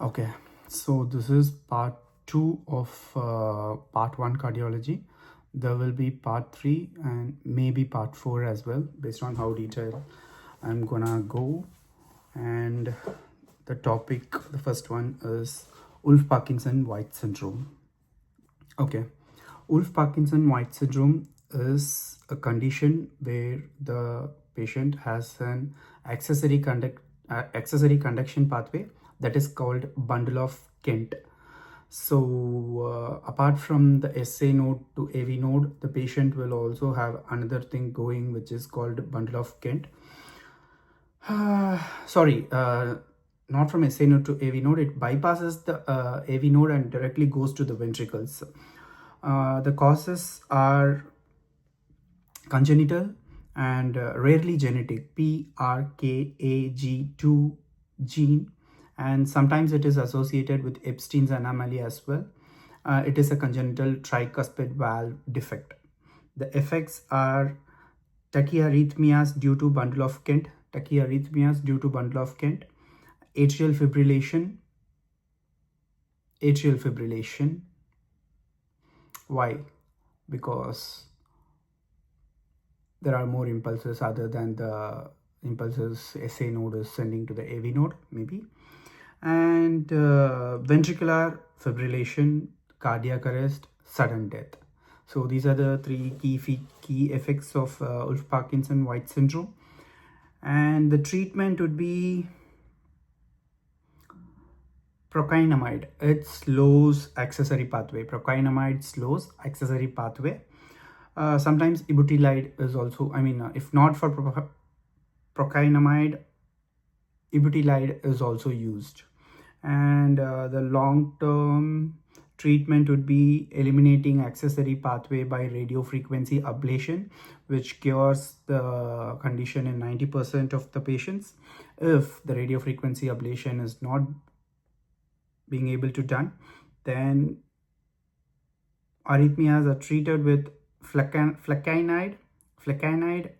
Okay, so this is part 2 of part 1 cardiology. There will be part 3 and maybe part 4 as well, based on how detailed I'm gonna go. And the topic, the first one is Wolff-Parkinson-White syndrome. Okay, Wolff-Parkinson-White syndrome is a condition where the patient has an accessory conduction pathway that is called bundle of Kent. So apart from the SA node to AV node, the patient will also have another thing going, which is called bundle of Kent. Not from SA node to AV node. It bypasses the AV node and directly goes to the ventricles. The causes are congenital and rarely genetic, PRKAG2 gene, and sometimes it is associated with Epstein's anomaly as well. It is a congenital tricuspid valve defect. The effects are tachyarrhythmias due to bundle of Kent, atrial fibrillation. Why? Because there are more impulses other than the impulses SA node is sending to the AV node, maybe. And ventricular fibrillation, cardiac arrest, sudden death. So these are the three key effects of Wolff-Parkinson-White syndrome. And the treatment would be procainamide. It slows accessory pathway. Procainamide slows accessory pathway. Sometimes ibutilide is also, if not for procainamide, ibutilide is also used. And the long-term treatment would be eliminating accessory pathway by radiofrequency ablation, which cures the condition in 90% of the patients. If the radiofrequency ablation is not being able to done, then arrhythmias are treated with flecainide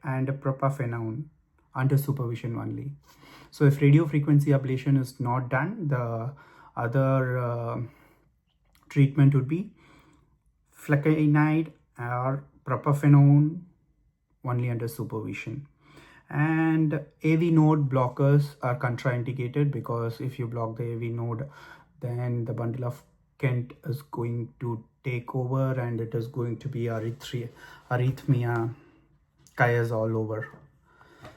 and propafenone under supervision only. So if radiofrequency ablation is not done, the other treatment would be flecainide or propafenone only under supervision. And AV node blockers are contraindicated, because if you block the AV node, then the bundle of Kent is going to take over and it is going to be arrhythmia chaos all over.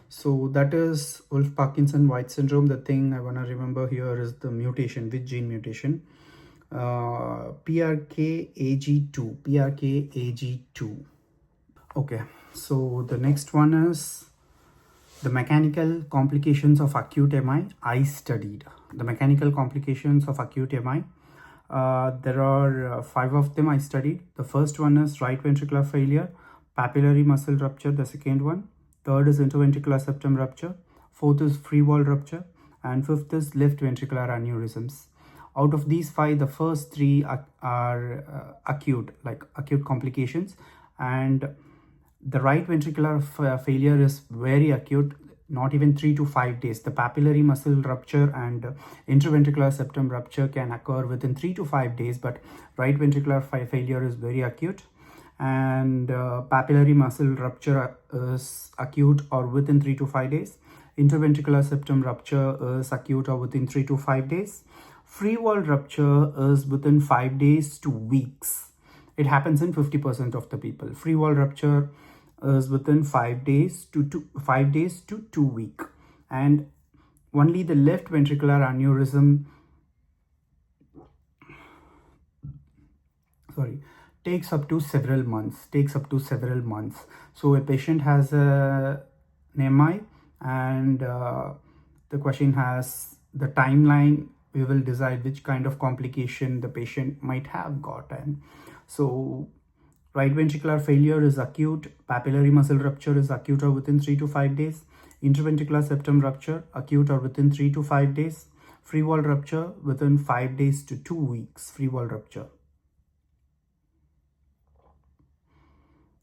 So that is Wolff-Parkinson-White syndrome. The thing I want to remember here is the mutation, which gene mutation? PRKAG2. Okay, so the next one is the mechanical complications of acute MI. I studied the mechanical complications of acute MI. There are 5 of them I studied. The first one is right ventricular failure, papillary muscle rupture, the second one. Third is interventricular septum rupture. Fourth is free wall rupture. And fifth is left ventricular aneurysms. Out of these 5, the first 3 are acute complications. And the right ventricular failure is very acute, not even 3 to 5 days. The papillary muscle rupture and interventricular septum rupture can occur within 3 to 5 days, but right ventricular failure is very acute. And papillary muscle rupture is acute or within 3 to 5 days. Interventricular septum rupture is acute or within 3 to 5 days. Free wall rupture is within 5 days to weeks. It happens in 50% of the people. Free wall rupture is within 5 days to 2 weeks. And only the left ventricular aneurysm takes up to several months. So a patient has an MI, and the question has the timeline. We will decide which kind of complication the patient might have gotten. So right ventricular failure is acute, papillary muscle rupture is acute or within 3 to 5 days, interventricular septum rupture acute or within 3 to 5 days, free wall rupture within 5 days to 2 weeks, free wall rupture.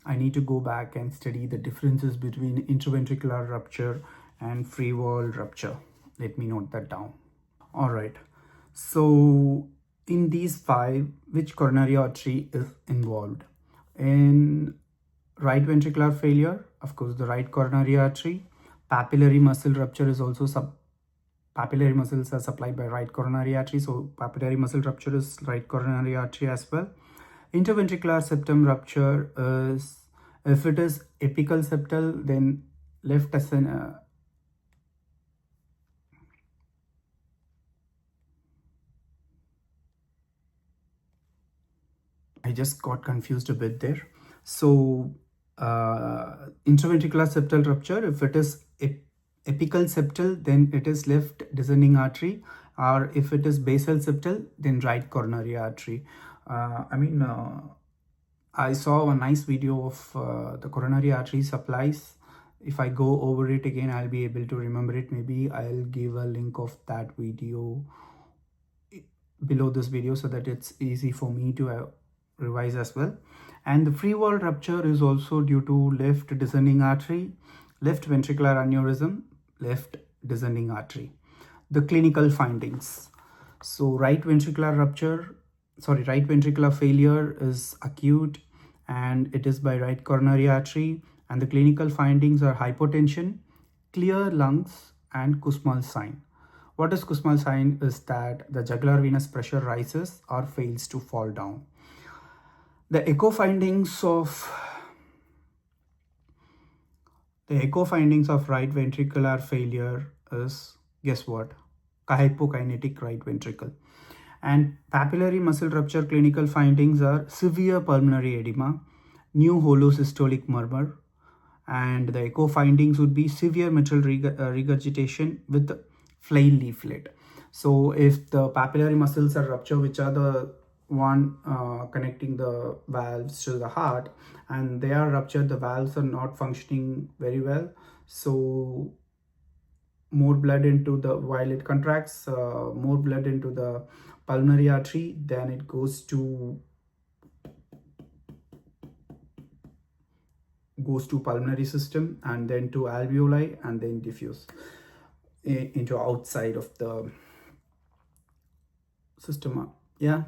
I need to go back and study the differences between interventricular rupture and free wall rupture. Let me note that down. All right. So in these five, which coronary artery is involved? In right ventricular failure, of course, the right coronary artery. Papillary muscle rupture is also papillary muscles are supplied by right coronary artery, so papillary muscle rupture is right coronary artery as well. Interventricular septum rupture is, if it is apical septal, then left I just got confused a bit there. So interventricular septal rupture, if it is apical septal, then it is left descending artery, or if it is basal septal, then right coronary artery. I saw a nice video of the coronary artery supplies. If I go over it again, I'll be able to remember it. Maybe I'll give a link of that video below this video so that it's easy for me to revise as well. And the free wall rupture is also due to left descending artery, left ventricular aneurysm, left descending artery. The clinical findings. So right ventricular failure is acute and it is by right coronary artery, and the clinical findings are hypotension, clear lungs, and Kussmaul sign. What is Kussmaul sign is that the jugular venous pressure rises or fails to fall down. The echo findings of right ventricular failure is, guess what? Hypokinetic right ventricle. And papillary muscle rupture clinical findings are severe pulmonary edema, new holosystolic murmur, and the echo findings would be severe mitral regurgitation with flail leaflet. So if the papillary muscles are ruptured, which are the one connecting the valves to the heart, and they are ruptured, the valves are not functioning very well, so more blood into the, while it contracts, more blood into the pulmonary artery, then it goes to pulmonary system, and then to alveoli, and then diffuse into outside of the system. Yeah.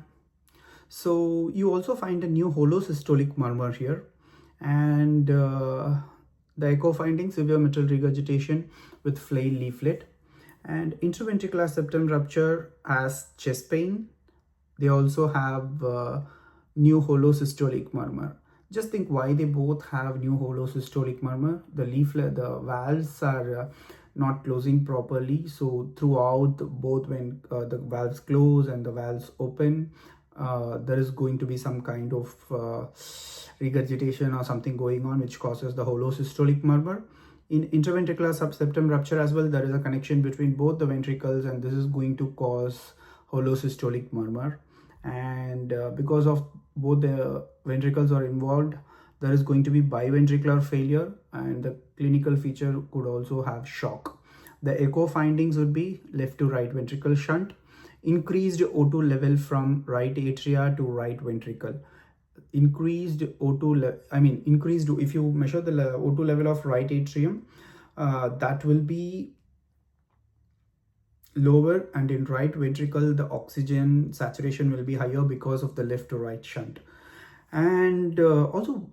So you also find a new holosystolic murmur here, and the echo findings, severe mitral regurgitation with flail leaflet. And interventricular septum rupture has chest pain. They also have new holosystolic murmur. Just think why they both have new holosystolic murmur. The leaflet, the valves are not closing properly. So throughout both, when the valves close and the valves open, there is going to be some kind of regurgitation or something going on, which causes the holosystolic murmur. In interventricular subseptum rupture as well, there is a connection between both the ventricles, and this is going to cause holosystolic murmur. And because of both the ventricles are involved, there is going to be biventricular failure, and the clinical feature could also have shock. The echo findings would be left to right ventricle shunt, increased O2 level from right atria to right ventricle. Increased O2 increased, if you measure the O2 level of right atrium, that will be lower, and in right ventricle the oxygen saturation will be higher because of the left to right shunt. And also,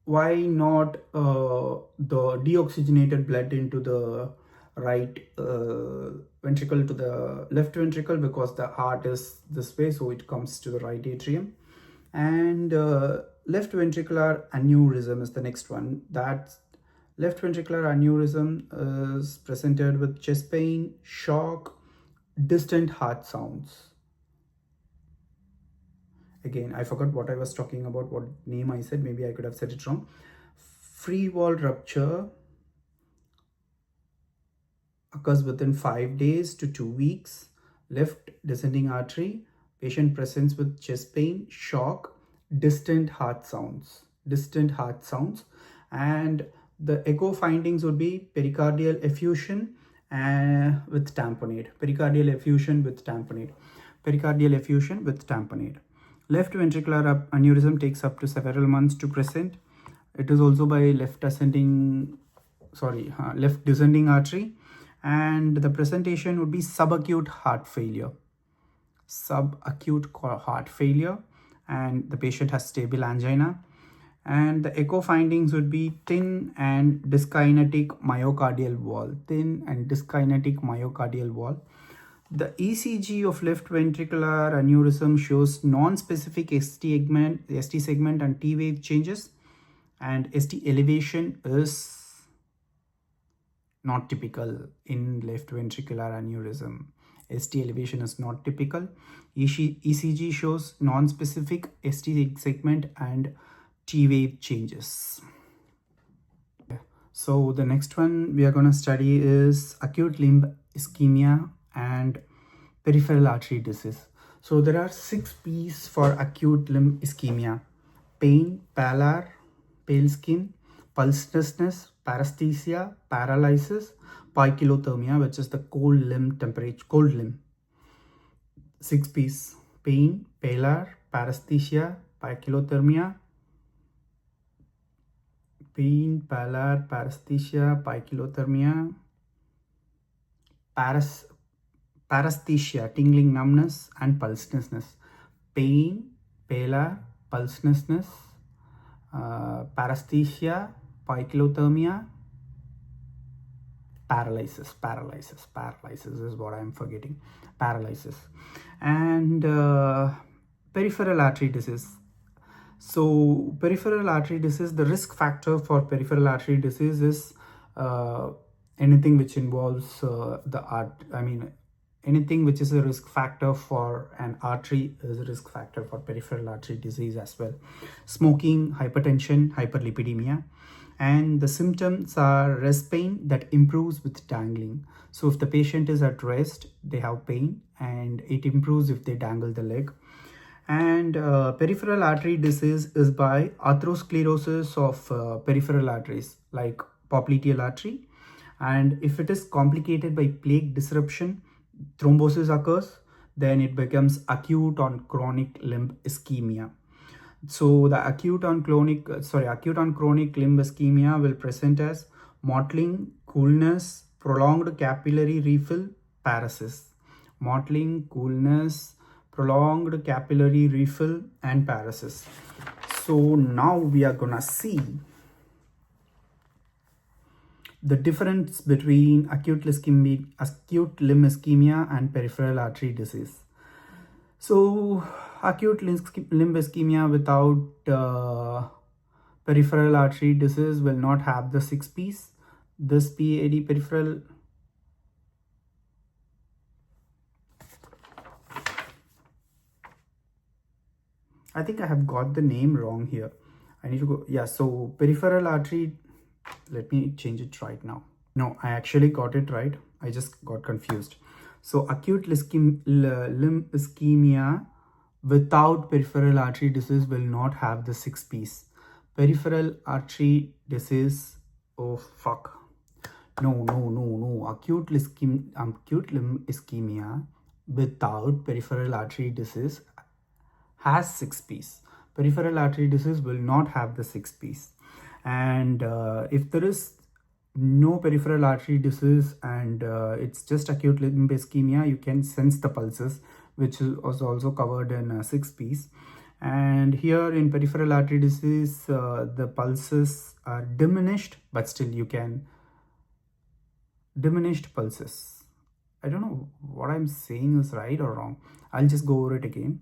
why not the deoxygenated blood into the right ventricle to the left ventricle, because the heart is this way, so it comes to the right atrium. And left ventricular aneurysm is the next one. That left ventricular aneurysm is presented with chest pain, shock, distant heart sounds. Again, I forgot what I was talking about, what name I said. Maybe I could have said it wrong. Free wall rupture occurs within 5 days to 2 weeks. Left descending artery. Patient presents with chest pain, shock, distant heart sounds. And the echo findings would be pericardial effusion with tamponade. Left ventricular aneurysm takes up to several months to present. It is also by left descending artery, and the presentation would be subacute heart failure. subacute heart failure, and the patient has stable angina. And the echo findings would be thin and dyskinetic myocardial wall. Thin and dyskinetic myocardial wall. The ECG of left ventricular aneurysm shows non-specific ST segment and T wave changes, and ST elevation is not typical in left ventricular aneurysm. ST elevation is not typical. ECG shows non-specific ST segment and T wave changes. So the next one we are going to study is acute limb ischemia and peripheral artery disease. So there are 6 P's for acute limb ischemia: pain, pallor, pale skin, pulselessness, paresthesia, paralysis, poikilothermia, which is the cold limb temperature, cold limb. 6 P's: pain, pallor, paresthesia, poikilothermia. Pain, pallor, paresthesia, poikilothermia, paresthesia, tingling, numbness, and pulselessness. Pain, pallor, pulselessness, paresthesia, poikilothermia, paralysis is what I'm forgetting. Paralysis. And peripheral artery disease. So peripheral artery disease, the risk factor for peripheral artery disease is anything which involves anything which is a risk factor for an artery is a risk factor for peripheral artery disease as well. Smoking, hypertension, hyperlipidemia. And the symptoms are rest pain that improves with dangling. So if the patient is at rest, they have pain, and it improves if they dangle the leg. And peripheral artery disease is by atherosclerosis of peripheral arteries like popliteal artery. And if it is complicated by plaque disruption, thrombosis occurs, then it becomes acute on chronic limb ischemia. So the acute on chronic limb ischemia will present as mottling, coolness, prolonged capillary refill, paresis. Mottling, coolness, prolonged capillary refill, and paresis. So now we are gonna see the difference between acute limb ischemia and peripheral artery disease. So acute limb ischemia without peripheral artery disease will not have the 6 P's. This PAD, peripheral I think I have got the name wrong here. I need to go. Yeah, so peripheral artery, let me change it right now. No, I actually got it right. I just got confused. So acute limb ischemia without peripheral artery disease will not have the 6 P's. Peripheral artery disease, oh fuck. No. Acute limb ischemia without peripheral artery disease has 6 P's. Peripheral artery disease will not have the 6 P's. And if there is no peripheral artery disease and it's just acute limb ischemia, you can sense the pulses, which was also covered in 6 P's. And here in peripheral artery disease, the pulses are diminished, but still you can diminished pulses. I don't know what I'm saying is right or wrong. I'll just go over it again.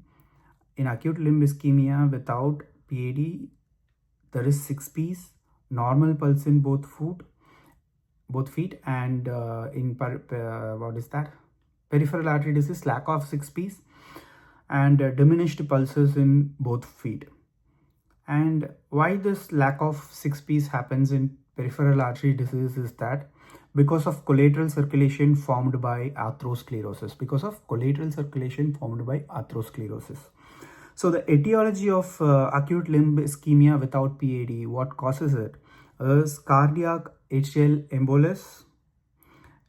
In acute limb ischemia without PAD, there is 6 P's, normal pulse in both feet, and in peripheral artery disease, lack of 6 P's and diminished pulses in both feet. And why this lack of 6 P's happens in peripheral artery disease is that because of collateral circulation formed by atherosclerosis. So the etiology of acute limb ischemia without PAD, what causes it is cardiac atrial embolus.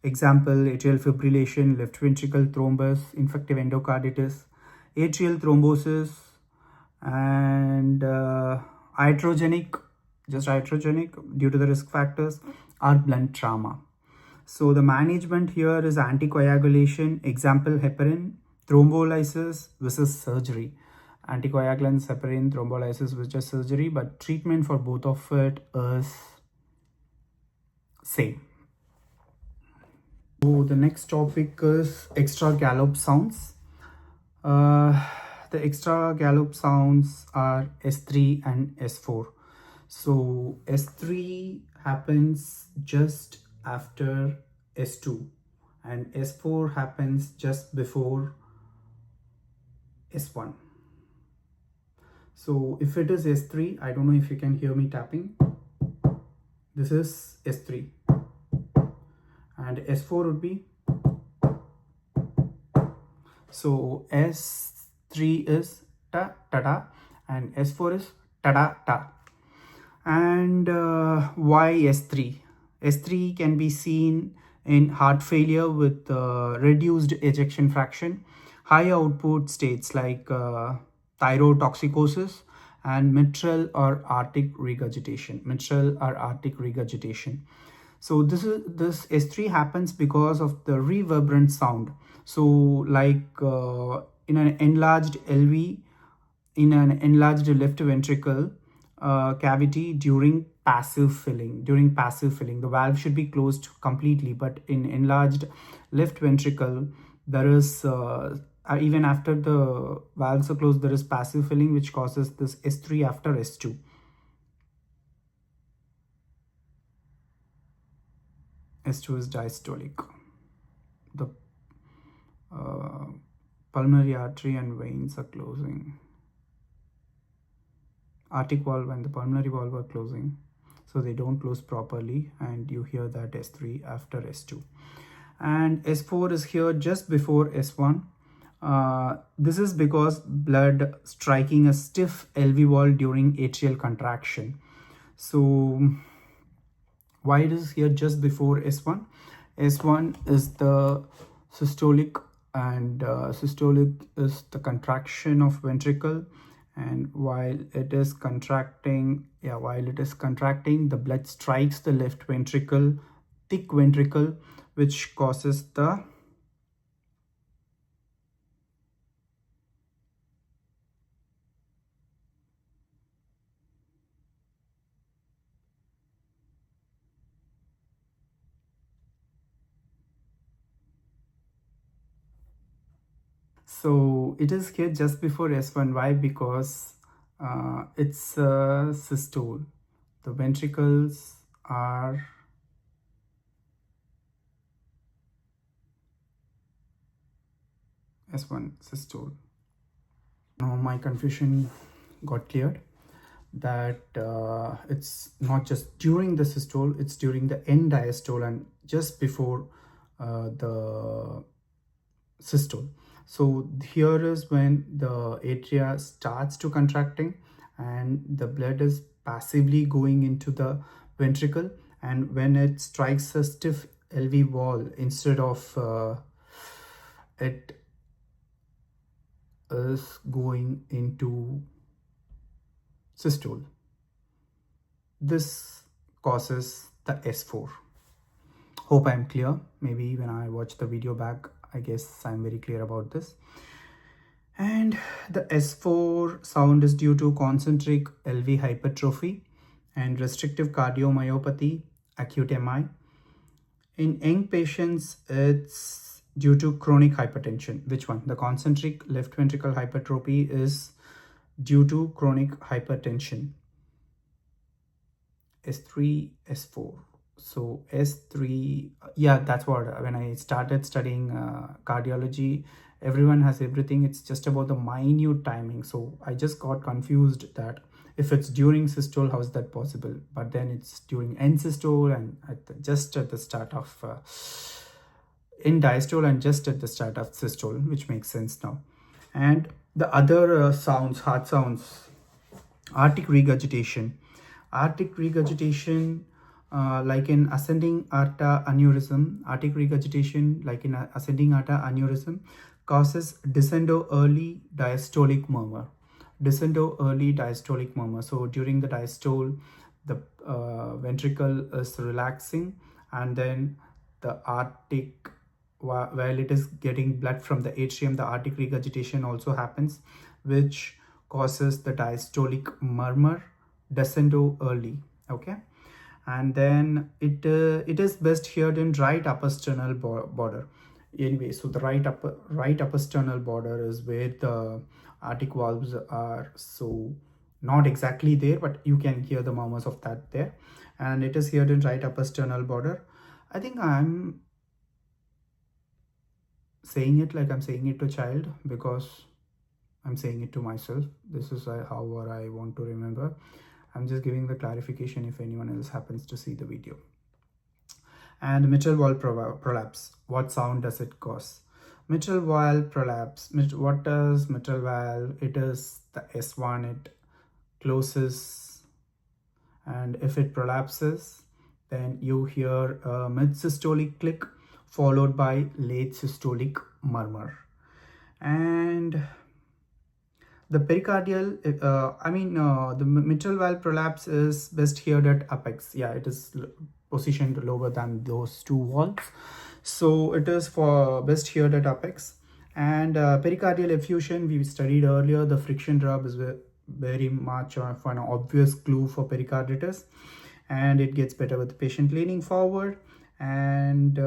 Example, atrial fibrillation, left ventricle thrombus, infective endocarditis, atrial thrombosis, and iatrogenic due to the risk factors, or blunt trauma. So the management here is anticoagulation, example heparin, Thrombolysis versus surgery. Anticoagulants, heparin, thrombolysis, which is surgery, but treatment for both of it is same. So the next topic is extra gallop sounds. The extra gallop sounds are S3 and S4. So S3 happens just after S2 and S4 happens just before S1. So if it is S3, I don't know if you can hear me tapping. This is S3 and S4 would be, so S3 is ta ta ta and S4 is ta da ta. And why S3? S3 can be seen in heart failure with reduced ejection fraction, high output states like thyrotoxicosis, and mitral or aortic regurgitation. So this S3 happens because of the reverberant sound. So like in an enlarged LV, in an enlarged left ventricle cavity during passive filling. The valve should be closed completely, but in enlarged left ventricle, there is even after the valves are closed, there is passive filling, which causes this S3 after S2. S2 is diastolic. The pulmonary artery and veins are closing. Aortic valve and the pulmonary valve are closing, so they don't close properly, and you hear that S3 after S2. And S4 is here just before S1. This is because blood striking a stiff LV wall during atrial contraction. So why it is here just before S1? S1 is the systolic, and systolic is the contraction of ventricle, and while it is contracting, the blood strikes the left ventricle, thick ventricle, which causes the so it is here just before S1. Why? Because it's a systole. The ventricles are S1 systole. Now my confusion got cleared that it's not just during the systole, it's during the end diastole and just before the systole. So here is when the atria starts to contracting and the blood is passively going into the ventricle, and when it strikes a stiff LV wall, instead of it is going into systole, this causes the S4. Hope I'm clear. Maybe when I watch the video back, I guess I'm very clear about this. And the S4 sound is due to concentric LV hypertrophy and restrictive cardiomyopathy, acute MI. In young patients, it's due to chronic hypertension. Which one? The concentric left ventricle hypertrophy is due to chronic hypertension. S3, S4. So S3, yeah, that's what, when I started studying cardiology, everyone has everything. It's just about the minute timing. So I just got confused that if it's during systole, how is that possible? But then it's during end systole and just at the start of in diastole and just at the start of systole, which makes sense now. And the other sounds, heart sounds, aortic regurgitation. Aortic regurgitation, like in ascending aorta aneurysm, causes descendo-early diastolic murmur. So during the diastole, the ventricle is relaxing, and then the aortic while it is getting blood from the atrium, the aortic regurgitation also happens, which causes the diastolic murmur descendo early. Okay, and then it is best heard in right upper sternal border. Anyway, so the right upper sternal border is where the aortic valves are, so not exactly there, but you can hear the murmurs of that there, and it is heard in right upper sternal border. I think I'm saying it like I'm saying it to a child because I'm saying it to myself. This is how I want to remember. I'm just giving the clarification if anyone else happens to see the video. And mitral valve prolapse. What sound does it cause? Mitral valve prolapse. What does mitral valve? It is the S1. It closes, and if it prolapses, then you hear a mid-systolic click followed by late systolic murmur. And the pericardial, the mitral valve prolapse is best heard at apex. Yeah, it is positioned lower than those two valves, so it is for best heard at apex. And pericardial effusion, we studied earlier, the friction rub is very much of an obvious clue for pericarditis, and it gets better with the patient leaning forward. And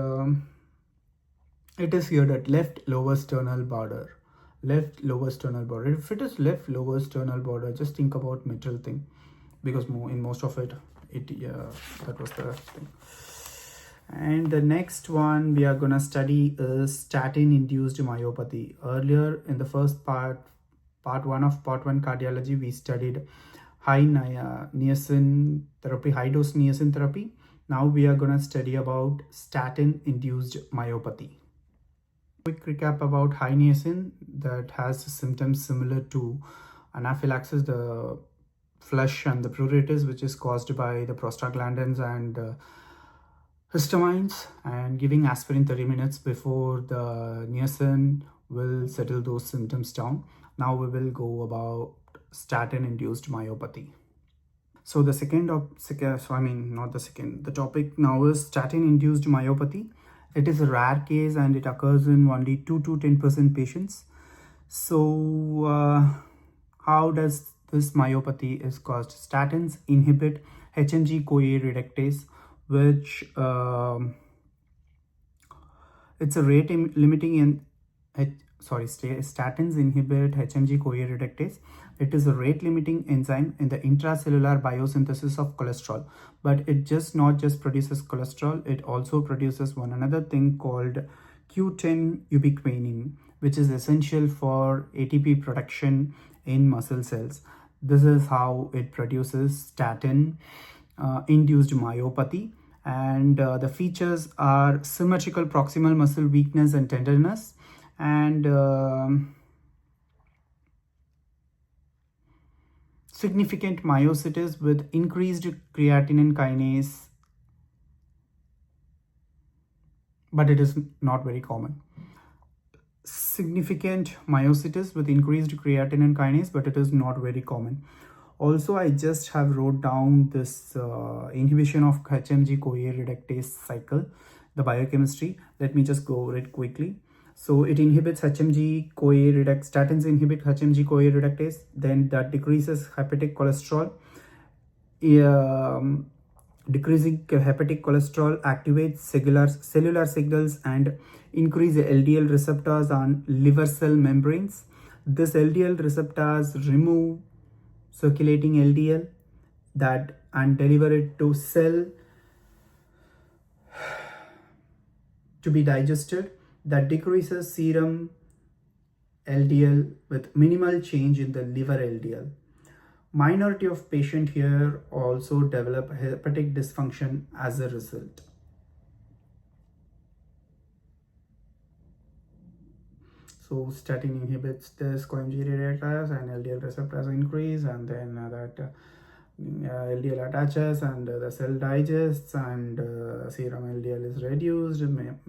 it is heard at left lower sternal border. Left lower sternal border. If it is left lower sternal border, just think about mitral thing, because in most of it that was the thing. And the next one we are gonna study is statin induced myopathy. Earlier in the first part 1 of part 1 cardiology, we studied high niacin therapy, high dose niacin therapy. Now we are gonna study about statin induced myopathy. Quick recap about high niacin, that has symptoms similar to anaphylaxis, the flush and the pruritus, which is caused by the prostaglandins and histamines, and giving aspirin 30 minutes before the niacin will settle those symptoms down. Now we will go about statin induced myopathy. So the the topic now is statin induced myopathy. It is a rare case and it occurs in only 2 to 10% patients. So how does this myopathy is caused? Statins inhibit HMG-CoA reductase, which it's a rate limiting statins inhibit HMG-CoA reductase. It is a rate limiting enzyme in the intracellular biosynthesis of cholesterol, but it just not just produces cholesterol, it also produces one another thing called Q10 ubiquinone, which is essential for ATP production in muscle cells. This is how it produces statin induced myopathy. And the features are symmetrical proximal muscle weakness and tenderness, and significant myositis with increased creatinine kinase, but it is not very common. Significant myositis with increased creatinine kinase, but it is not very common. Also, I just have wrote down this inhibition of HMG-CoA reductase cycle, the biochemistry. Let me just go over it quickly. So it inhibits HMG-CoA reductase. Statins inhibit HMG-CoA reductase. Then that decreases hepatic cholesterol. Decreasing hepatic cholesterol activates cellular signals and increase LDL receptors on liver cell membranes. This LDL receptors remove circulating LDL and deliver it to cell to be digested. That decreases serum LDL with minimal change in the liver LDL. Minority of patients here also develop hepatic dysfunction as a result. So statin inhibits this coMG reductase and LDL receptors increase, and then that LDL attaches and the cell digests, and serum LDL is reduced.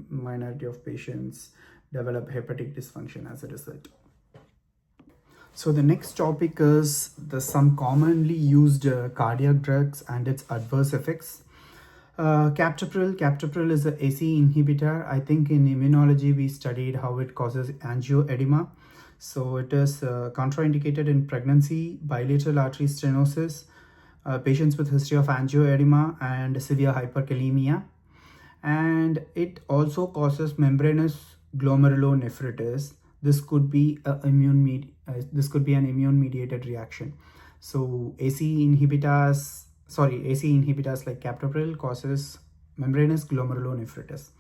Minority of patients develop hepatic dysfunction as a result. So the next topic is some commonly used cardiac drugs and its adverse effects. Captopril is a AC inhibitor. I think in immunology we studied how it causes angioedema. So it is contraindicated in pregnancy, bilateral artery stenosis, patients with history of angioedema and severe hyperkalemia. And it also causes membranous glomerulonephritis. This could be an immune mediated reaction. So AC inhibitors like captopril causes membranous glomerulonephritis.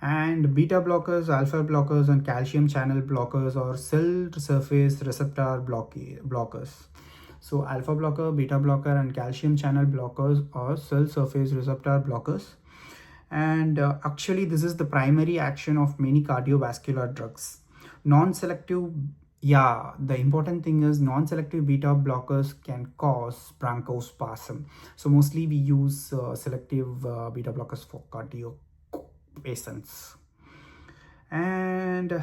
And beta blockers, alpha blockers, and calcium channel blockers or cell surface receptor blockers. So alpha blocker, beta blocker, and calcium channel blockers or cell surface receptor blockers. And actually this is the primary action of many cardiovascular drugs. Non-selective, the important thing is non-selective beta blockers can cause bronchospasm. So mostly we use selective beta blockers for cardio patients. And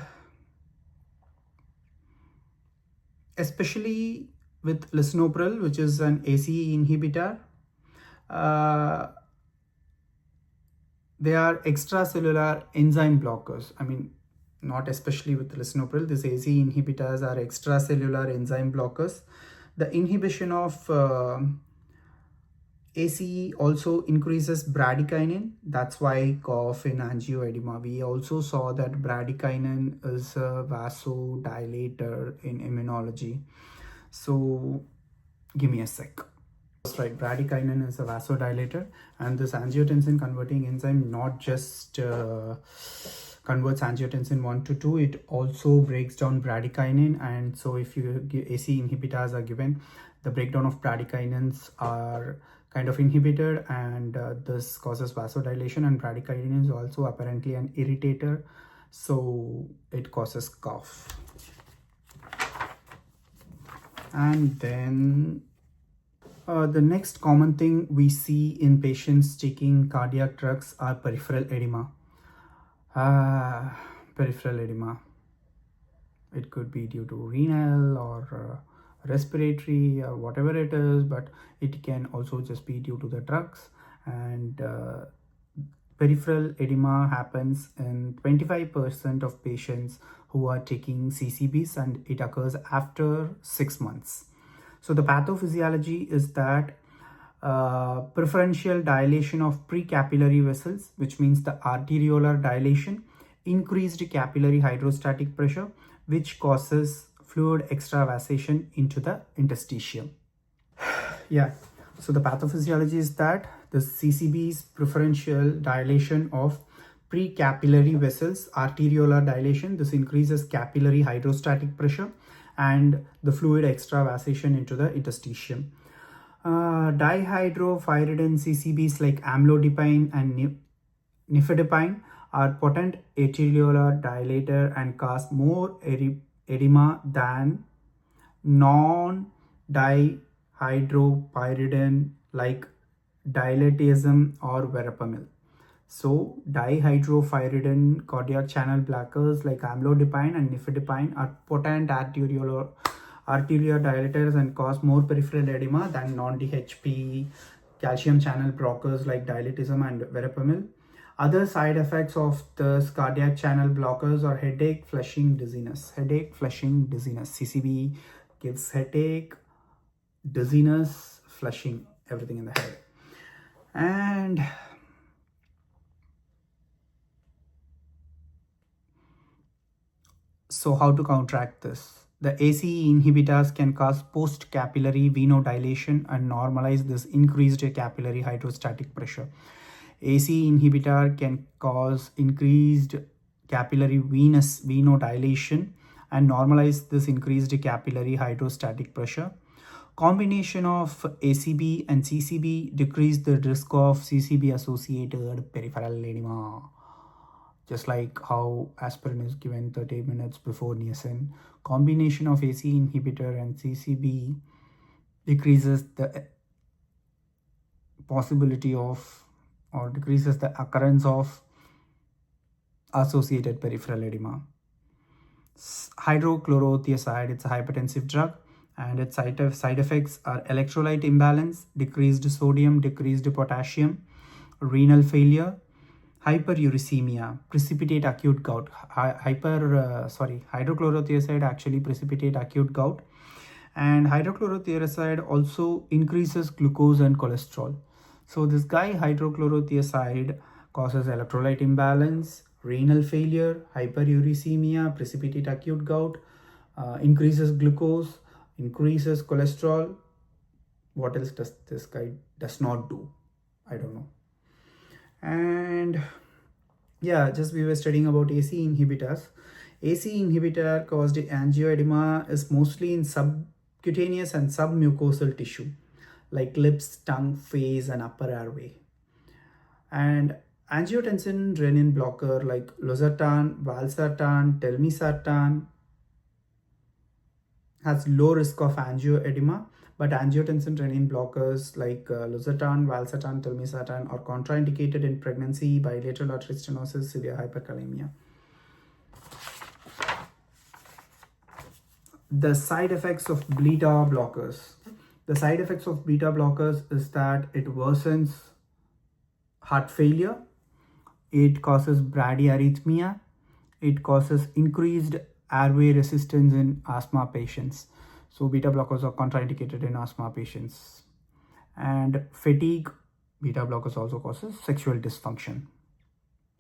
especially with lisinopril, which is an ACE inhibitor, they are extracellular enzyme blockers. I mean, not especially with lisinopril. These ACE inhibitors are extracellular enzyme blockers. The inhibition of ACE also increases bradykinin. That's why cough in angioedema. We also saw that bradykinin is a vasodilator in immunology. So give me a sec. That's right, bradykinin is a vasodilator, and this angiotensin converting enzyme not just converts angiotensin 1 to 2, it also breaks down bradykinin. And so if you give ACE inhibitors are given, the breakdown of bradykinins are kind of inhibited, and this causes vasodilation. And bradykinin is also apparently an irritator, so it causes cough. And then the next common thing we see in patients taking cardiac drugs are peripheral edema. Peripheral edema. It could be due to renal or respiratory or whatever it is, but it can also just be due to the drugs. And peripheral edema happens in 25% of patients who are taking CCBs, and it occurs after 6 months. So the pathophysiology is that preferential dilation of precapillary vessels, which means the arteriolar dilation, increased capillary hydrostatic pressure, which causes fluid extravasation into the interstitium. So the pathophysiology is that the CCB's preferential dilation of precapillary vessels, arteriolar dilation, this increases capillary hydrostatic pressure and the fluid extravasation into the interstitium. Dihydropyridine CCBs like amlodipine and nifedipine are potent arteriolar dilator and cause more edema than non-dihydropyridine like dilatiazem or verapamil. So dihydropyridine cardiac channel blockers like amlodipine and nifedipine are potent arteriolar dilators and cause more peripheral edema than non-DHP calcium channel blockers like dilatiazem and verapamil. Other side effects of the cardiac channel blockers are headache, flushing, dizziness. Headache, flushing, dizziness. CCB gives headache, dizziness, flushing, everything in the head. And so how to counteract this? The ACE inhibitors can cause post-capillary venodilation and normalize this increased capillary hydrostatic pressure. ACE inhibitor can cause increased capillary venous venodilation and normalize this increased capillary hydrostatic pressure. Combination of ACB and CCB decrease the risk of CCB associated peripheral edema. Just like how aspirin is given 30 minutes before niacin, combination of ACE inhibitor and CCB decreases the possibility of or decreases the occurrence of associated peripheral edema. Hydrochlorothiazide, it's a hypertensive drug, and its side effects are electrolyte imbalance, decreased sodium, decreased potassium, renal failure, hyperuricemia, precipitate acute gout. Hydrochlorothiazide actually precipitate acute gout, and hydrochlorothiazide also increases glucose and cholesterol. So this guy hydrochlorothiazide causes electrolyte imbalance, renal failure, hyperuricemia, precipitate acute gout, increases glucose, increases cholesterol. What else does this guy does not do? I don't know. And yeah, just we were studying about AC inhibitors. AC inhibitor caused angioedema is mostly in subcutaneous and submucosal tissue like lips, tongue, face, and upper airway. And angiotensin renin blocker like losartan, valsartan, telmisartan has low risk of angioedema, but angiotensin renin blockers like losartan, valsartan, telmisartan are contraindicated in pregnancy, bilateral artery stenosis, severe hyperkalemia. The side effects of beta blockers. The side effects of beta blockers is that it worsens heart failure, it causes bradyarrhythmia, it causes increased airway resistance in asthma patients. So beta blockers are contraindicated in asthma patients. And fatigue, beta blockers also causes sexual dysfunction.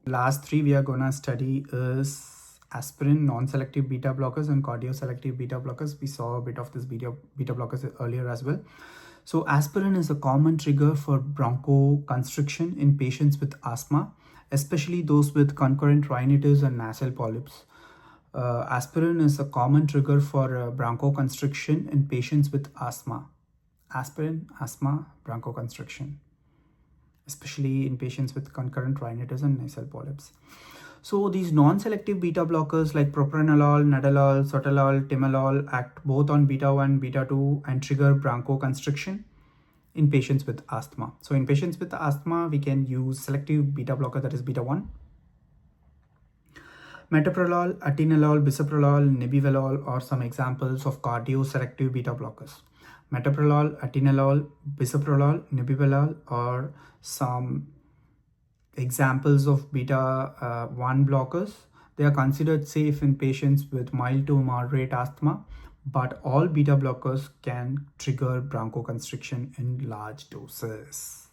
Last three we are gonna study is aspirin, non-selective beta blockers, and cardioselective beta blockers. We saw a bit of this beta blockers earlier as well. So aspirin is a common trigger for bronchoconstriction in patients with asthma, especially those with concurrent rhinitis and nasal polyps. Aspirin is a common trigger for bronchoconstriction in patients with asthma. Aspirin, asthma, bronchoconstriction, especially in patients with concurrent rhinitis and nasal polyps. So these non-selective beta blockers like propranolol, nadolol, sotalol, timolol act both on beta 1, beta 2 and trigger bronchoconstriction in patients with asthma. So in patients with asthma, we can use selective beta blocker, that is beta 1. Metoprolol, atenolol, bisoprolol, nebivolol are some examples of cardioselective beta blockers. Metoprolol, atenolol, bisoprolol, nebivolol are some examples of beta 1 blockers. They are considered safe in patients with mild to moderate asthma, but all beta blockers can trigger bronchoconstriction in large doses.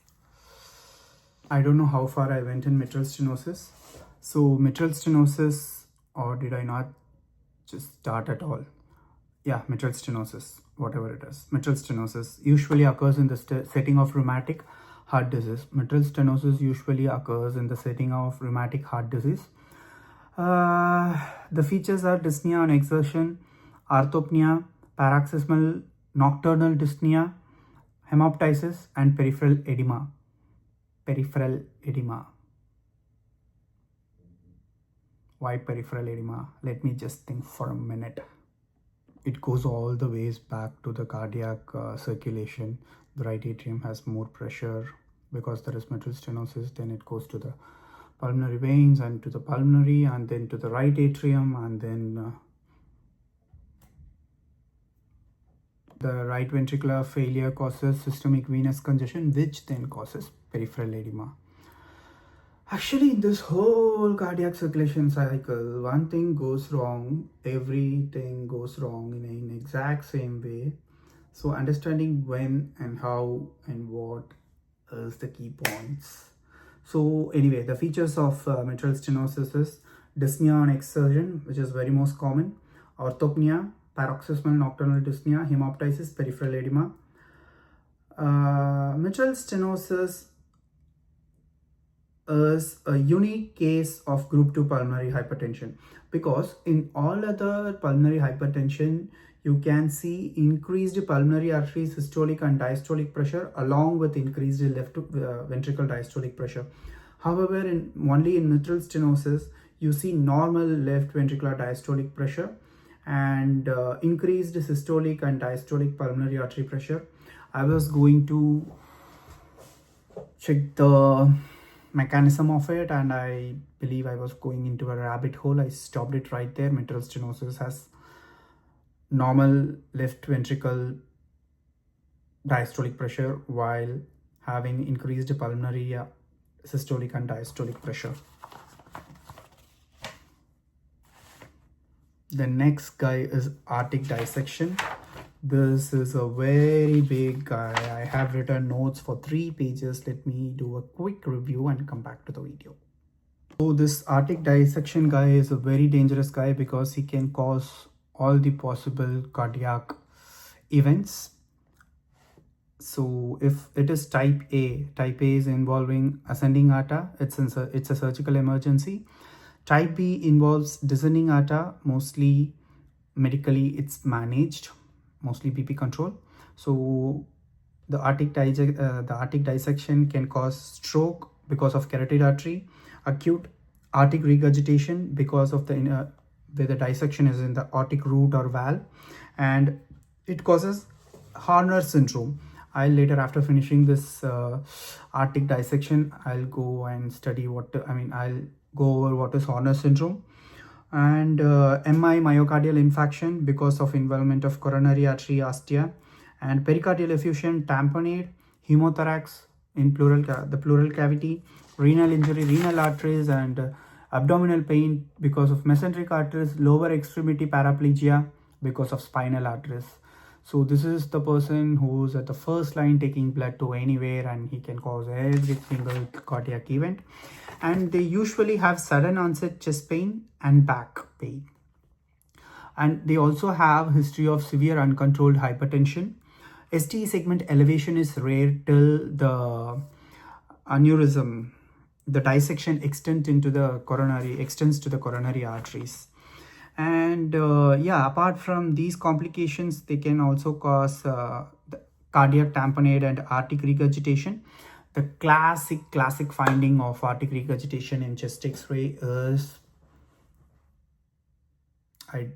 I don't know how far I went in mitral stenosis. So mitral stenosis, or did I not just start at all? Yeah, mitral stenosis, whatever it is. Mitral stenosis usually occurs in the setting of rheumatic heart disease. Mitral stenosis usually occurs in the setting of rheumatic heart disease. The features are dyspnea on exertion, orthopnea, paroxysmal nocturnal dyspnea, hemoptysis, and peripheral edema. Peripheral edema. Why peripheral edema? Let me just think for a minute. It goes all the ways back to the cardiac circulation. The right atrium has more pressure because there is mitral stenosis. Then it goes to the pulmonary veins and to the pulmonary and then to the right atrium, and then the right ventricular failure causes systemic venous congestion, which then causes peripheral edema. Actually, in this whole cardiac circulation cycle, one thing goes wrong, everything goes wrong in an exact same way. So understanding when and how and what is the key points. So anyway, the features of mitral stenosis is dyspnea on exertion, which is very most common, orthopnea, paroxysmal nocturnal dyspnea, hemoptysis, peripheral edema. Mitral stenosis is a unique case of group 2 pulmonary hypertension, because in all other pulmonary hypertension you can see increased pulmonary artery systolic and diastolic pressure along with increased left ventricle diastolic pressure. However, only in mitral stenosis you see normal left ventricular diastolic pressure and increased systolic and diastolic pulmonary artery pressure. I was going to check the mechanism of it and I believe I was going into a rabbit hole. I stopped it right there. Mitral stenosis has normal left ventricle diastolic pressure while having increased pulmonary systolic and diastolic pressure. The next guy is aortic dissection. This is a very big guy. I have written notes for 3 pages. Let me do a quick review and come back to the video. So this aortic dissection guy is a very dangerous guy because he can cause all the possible cardiac events. So if it is type A is involving ascending aorta, it's a surgical emergency. Type B involves descending aorta, mostly medically it's managed, mostly BP control. So the aortic dissection can cause stroke because of carotid artery, acute aortic regurgitation because of where the dissection is in the aortic root or valve, and it causes Horner syndrome. I'll later, after finishing this aortic dissection, I'll go and study I'll go over what is Horner syndrome. And MI, myocardial infarction because of involvement of coronary artery ostia, and pericardial effusion, tamponade, hemothorax in the pleural cavity, renal injury, renal arteries, and abdominal pain because of mesenteric arteries, lower extremity paraplegia because of spinal arteries. So this is the person who's at the first line taking blood to anywhere, and he can cause every single cardiac event. And they usually have sudden onset chest pain and back pain. And they also have history of severe uncontrolled hypertension. ST segment elevation is rare till the aneurysm, the dissection extends to the coronary arteries. And apart from these complications, they can also cause the cardiac tamponade and aortic regurgitation. The classic finding of aortic regurgitation in chest X-ray is, I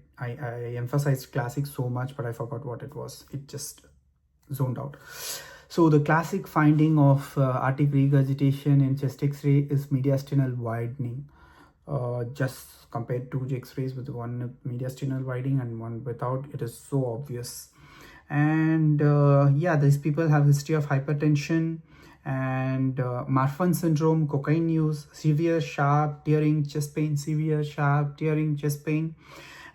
emphasized classic so much, but I forgot what it was. It just zoned out. So the classic finding of aortic regurgitation in chest X-ray is mediastinal widening. Just compared 2 X-rays with one mediastinal widening and one without, it is so obvious. And these people have history of hypertension and Marfan syndrome, cocaine use, severe sharp tearing chest pain,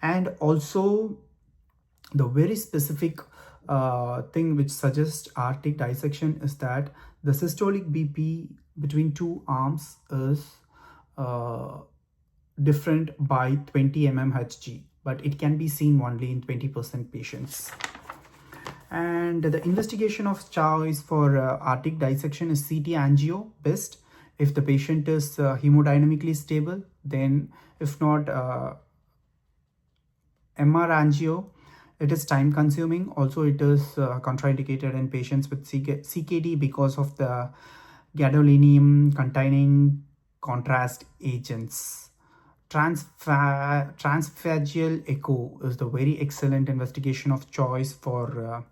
and also the very specific thing which suggests aortic dissection is that the systolic BP between 2 arms is different by 20 mmHg, but it can be seen only in 20% patients. And the investigation of choice for aortic dissection is CT angio best if the patient is hemodynamically stable. Then if not, MR angio. It is time consuming. Also, it is contraindicated in patients with CKD because of the gadolinium containing contrast agents. Transphageal echo is the very excellent investigation of choice for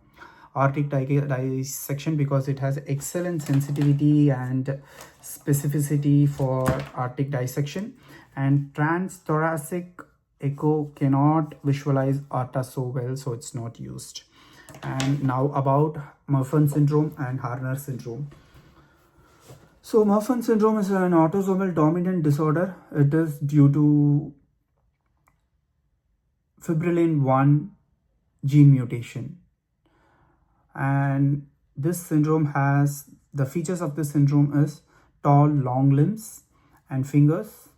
aortic dissection because it has excellent sensitivity and specificity for aortic dissection. And transthoracic echo cannot visualize aorta so well, so it's not used. And now about Marfan syndrome and Horner syndrome. So Marfan syndrome is an autosomal dominant disorder. It is due to fibrillin 1 gene mutation. And this syndrome has, the features of this syndrome is tall, long limbs and fingers,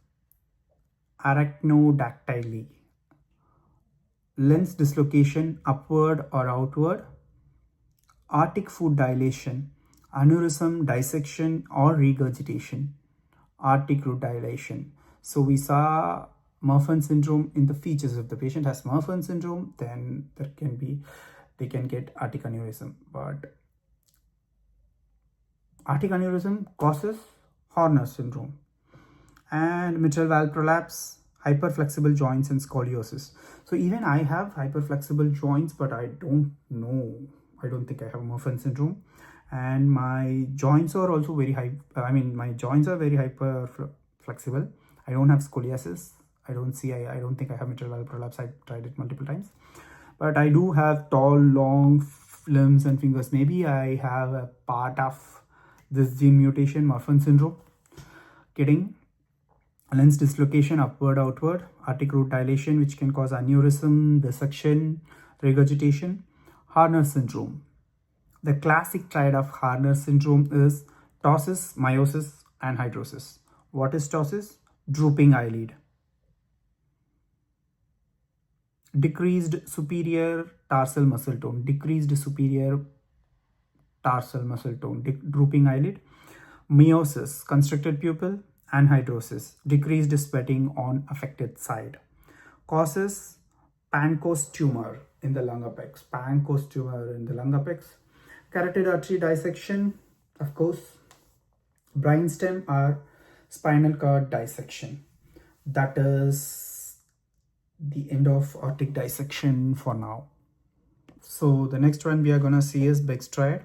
arachnodactyly, lens dislocation upward or outward, aortic foot dilation, aneurysm dissection or regurgitation, aortic root dilation. So we saw Marfan syndrome in the features. If the patient has Marfan syndrome, then they can get aortic aneurysm. But aortic aneurysm causes Horner syndrome. And mitral valve prolapse, hyperflexible joints and scoliosis. So even I have hyperflexible joints, but I don't think I have Marfan syndrome. And my joints are also very my joints are very hyper flexible. I don't have scoliosis. I don't think I have mitral valve prolapse. I tried it multiple times, but I do have tall, long limbs and fingers. Maybe I have a part of this gene mutation, Marfan syndrome. Kidding. Lens dislocation, upward, outward. Aortic root dilation, which can cause aneurysm, dissection, regurgitation. Harner syndrome. The classic triad of Harner syndrome is ptosis, meiosis, and hydrosis. What is ptosis? Drooping eyelid. Decreased superior tarsal muscle tone. Decreased superior tarsal muscle tone. Drooping eyelid. Meiosis, constricted pupil. Anhidrosis, decreased sweating on affected side. Causes: Pancoast tumor in the lung apex. Pancoast tumor in the lung apex. Carotid artery dissection, of course. Brainstem or spinal cord dissection. That is the end of aortic dissection for now. So the next one we are going to see is Beck's triad.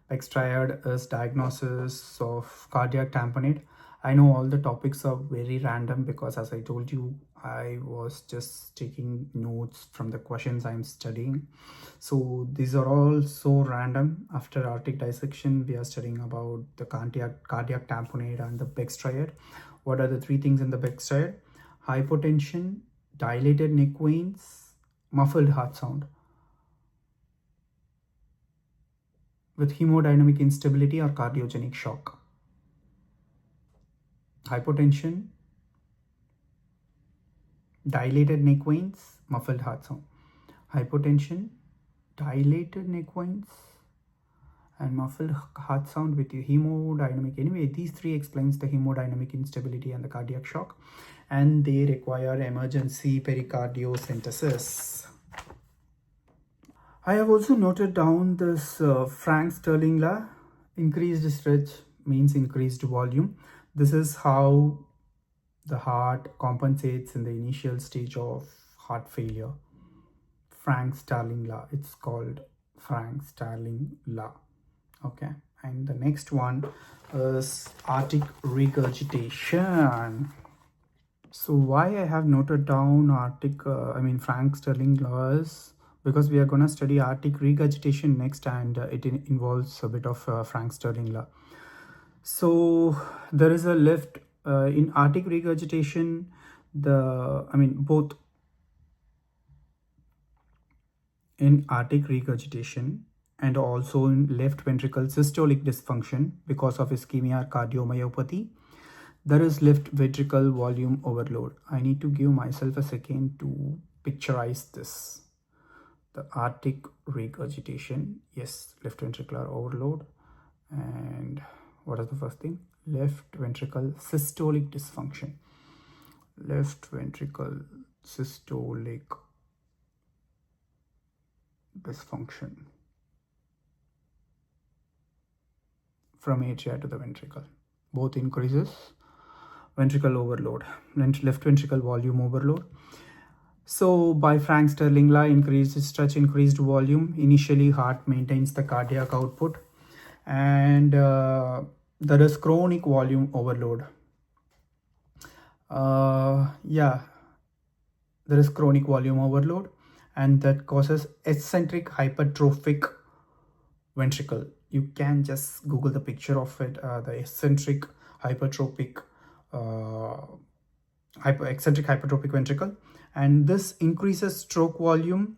Beck's triad is diagnosis of cardiac tamponade. I know all the topics are very random because, as I told you, I was just taking notes from the questions I'm studying. So these are all so random. After aortic dissection, we are studying about the cardiac tamponade and the Beck's triad. What are the three things in the Beck's triad? Hypotension, dilated neck veins, muffled heart sound. With hemodynamic instability or cardiogenic shock. Hypotension, dilated neck veins, muffled heart sound. Hypotension, dilated neck veins, and muffled heart sound with hemodynamic. Anyway, these three explains the hemodynamic instability and the cardiac shock, and they require emergency pericardiocentesis. I have also noted down this Frank-Starling law. Increased stretch means increased volume. This is how the heart compensates in the initial stage of heart failure. Frank-Starling law. It's called Frank-Starling law. Okay. And the next one is aortic regurgitation. So why I have noted down Frank-Starling law is because we are going to study aortic regurgitation next, and it involves a bit of Frank-Starling law. So there is a left in aortic regurgitation, both in aortic regurgitation and also in left ventricle systolic dysfunction because of ischemia or cardiomyopathy, there is left ventricle volume overload. I need to give myself a second to picturize this. The aortic regurgitation, yes, left ventricular overload. And what is the first thing? Left ventricle systolic dysfunction. Left ventricle systolic dysfunction from atria to the ventricle. Both increases ventricle overload, left ventricle volume overload. So by Frank-Starling law, increased stretch, increased volume. Initially, heart maintains the cardiac output, and there is chronic volume overload. There is chronic volume overload, and that causes eccentric hypertrophic ventricle. You can just Google the picture of it, the eccentric hypertrophic ventricle, and this increases stroke volume,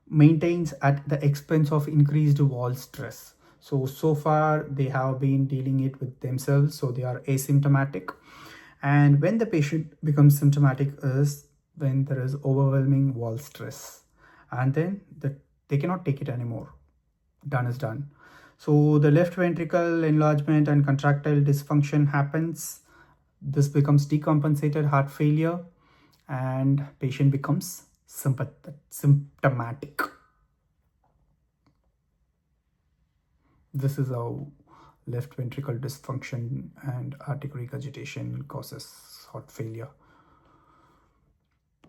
maintains at the expense of increased wall stress. So far they have been dealing it with themselves, so they are asymptomatic. And when the patient becomes symptomatic is when there is overwhelming wall stress, and then they cannot take it anymore. Done is done. So the left ventricle enlargement and contractile dysfunction happens. This becomes decompensated heart failure, and patient becomes symptomatic. This is how left ventricle dysfunction and aortic regurgitation causes heart failure.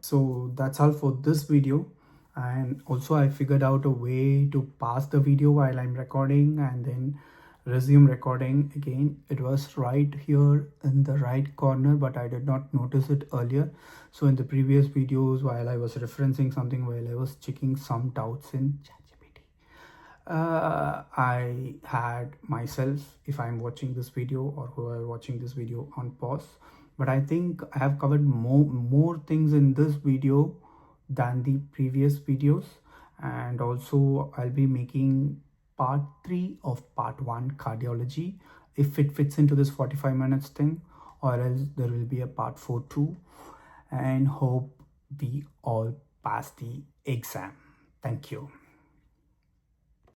So that's all for this video. And also I figured out a way to pause the video while I'm recording and then resume recording again. It was right here in the right corner, but I did not notice it earlier. So in the previous videos, while I was referencing something, while I was checking some doubts in ChatGPT, I had myself, if I'm watching this video or who are watching this video, on pause. But I think I have covered more things in this video than the previous videos. And also I'll be making part 3 of part 1 cardiology, if it fits into this 45 minutes thing, or else there will be a part 4 too. And hope we all pass the exam. Thank you.